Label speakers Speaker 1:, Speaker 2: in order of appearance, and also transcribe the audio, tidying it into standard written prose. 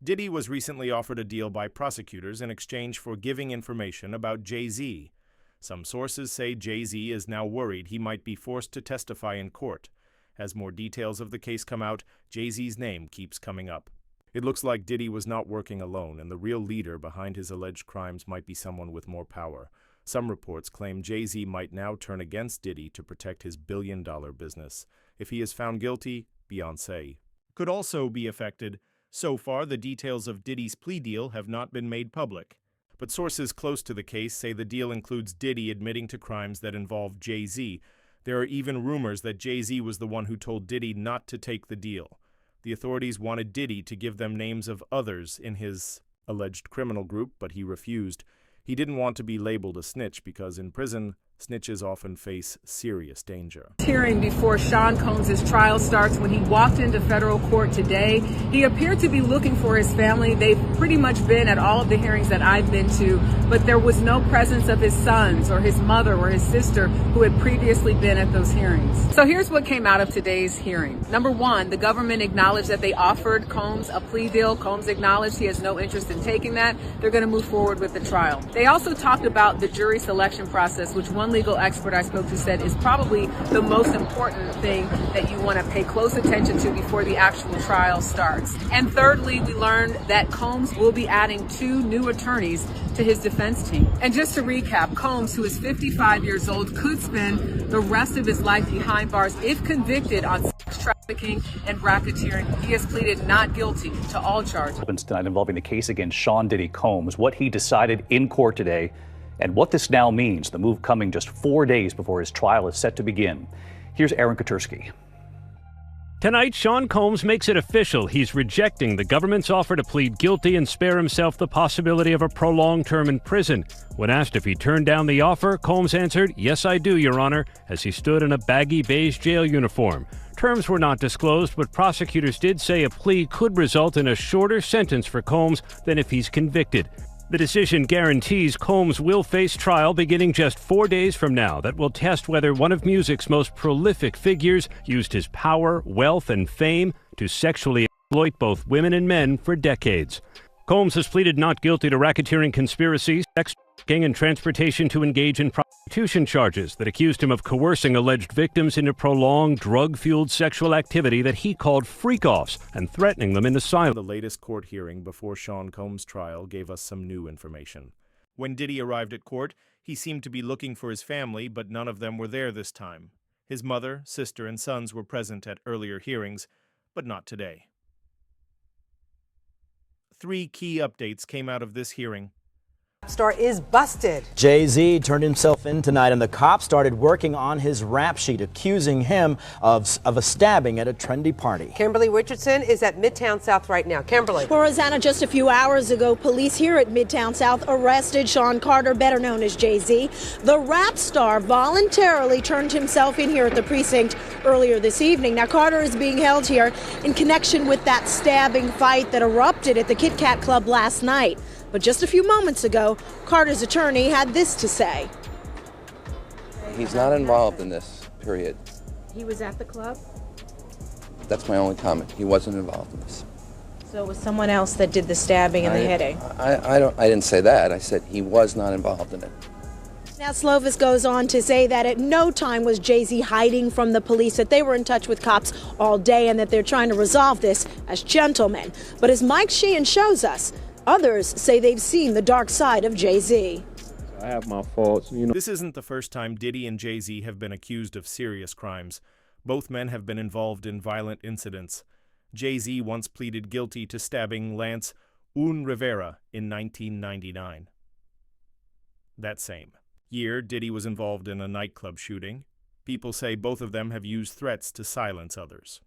Speaker 1: Diddy was recently offered a deal by prosecutors in exchange for giving information about Jay-Z. Some sources say Jay-Z is now worried he might be forced to testify in court. As more details of the case come out, Jay-Z's name keeps coming up. It looks like Diddy was not working alone, and the real leader behind his alleged crimes might be someone with more power. Some reports claim Jay-Z might now turn against Diddy to protect his billion-dollar business. If he is found guilty, Beyoncé could also be affected. So far, the details of Diddy's plea deal have not been made public. But sources close to the case say the deal includes Diddy admitting to crimes that involve Jay-Z. There are even rumors that Jay-Z was the one who told Diddy not to take the deal. The authorities wanted Diddy to give them names of others in his alleged criminal group, but he refused. He didn't want to be labeled a snitch because in prison, snitches often face serious danger.
Speaker 2: Hearing before Sean Combs' trial starts, when he walked into federal court today, he appeared to be looking for his family. They've pretty much been at all of the hearings that I've been to, but there was no presence of his sons or his mother or his sister who had previously been at those hearings. So here's what came out of today's hearing. Number one, the government acknowledged that they offered Combs a plea deal. Combs acknowledged he has no interest in taking that. They're going to move forward with the trial. They also talked about the jury selection process, which one legal expert I spoke to said is probably the most important thing that you want to pay close attention to before the actual trial starts. And thirdly, we learned that Combs will be adding 2 new attorneys to his defense team. And just to recap, Combs, who is 55 years old, could spend the rest of his life behind bars if convicted on sex trafficking and racketeering. He has pleaded not guilty to all charges.
Speaker 3: Tonight involving the case against Sean Diddy Combs, what he decided in court today, and what this now means, the move coming just 4 days before his trial is set to begin. Here's Aaron Katursky.
Speaker 4: Tonight, Sean Combs makes it official. He's rejecting the government's offer to plead guilty and spare himself the possibility of a prolonged term in prison. When asked if he turned down the offer, Combs answered, "Yes, I do, Your Honor," as he stood in a baggy beige jail uniform. Terms were not disclosed, but prosecutors did say a plea could result in a shorter sentence for Combs than if he's convicted. The decision guarantees Combs will face trial beginning just 4 days from now that will test whether one of music's most prolific figures used his power, wealth, and fame to sexually exploit both women and men for decades. Combs has pleaded not guilty to racketeering conspiracy, sex trafficking, and transportation to engage in prostitution charges that accused him of coercing alleged victims into prolonged, drug-fueled sexual activity that he called freak-offs and threatening them into silence.
Speaker 1: The latest court hearing before Sean Combs' trial gave us some new information. When Diddy arrived at court, he seemed to be looking for his family, but none of them were there this time. His mother, sister, and sons were present at earlier hearings, but not today. 3 key updates came out of this hearing.
Speaker 5: Star is busted.
Speaker 6: Jay-Z turned himself in tonight, and the cops started working on his rap sheet, accusing him of a stabbing at a trendy party.
Speaker 5: Kimberly Richardson is at Midtown South right now. Kimberly.
Speaker 7: Well, Rosanna, just a few hours ago, police here at Midtown South arrested Sean Carter, better known as Jay-Z. The rap star voluntarily turned himself in here at the precinct earlier this evening. Now, Carter is being held here in connection with that stabbing fight that erupted at the Kit Kat Club last night. But just a few moments ago, Carter's attorney had this to say.
Speaker 8: He's not involved in this, period.
Speaker 7: He was at the club?
Speaker 8: That's my only comment. He wasn't involved in this.
Speaker 7: So it was someone else that did the stabbing and the hitting?
Speaker 8: I didn't say that. I said he was not involved in it.
Speaker 7: Now, Slovis goes on to say that at no time was Jay-Z hiding from the police, that they were in touch with cops all day and that they're trying to resolve this as gentlemen. But as Mike Sheehan shows us, others say they've seen the dark side of Jay-Z.
Speaker 9: I have my faults,
Speaker 1: This isn't the first time Diddy and Jay-Z have been accused of serious crimes. Both men have been involved in violent incidents. Jay-Z once pleaded guilty to stabbing Lance Rivera in 1999. That same year, Diddy was involved in a nightclub shooting. People say both of them have used threats to silence others.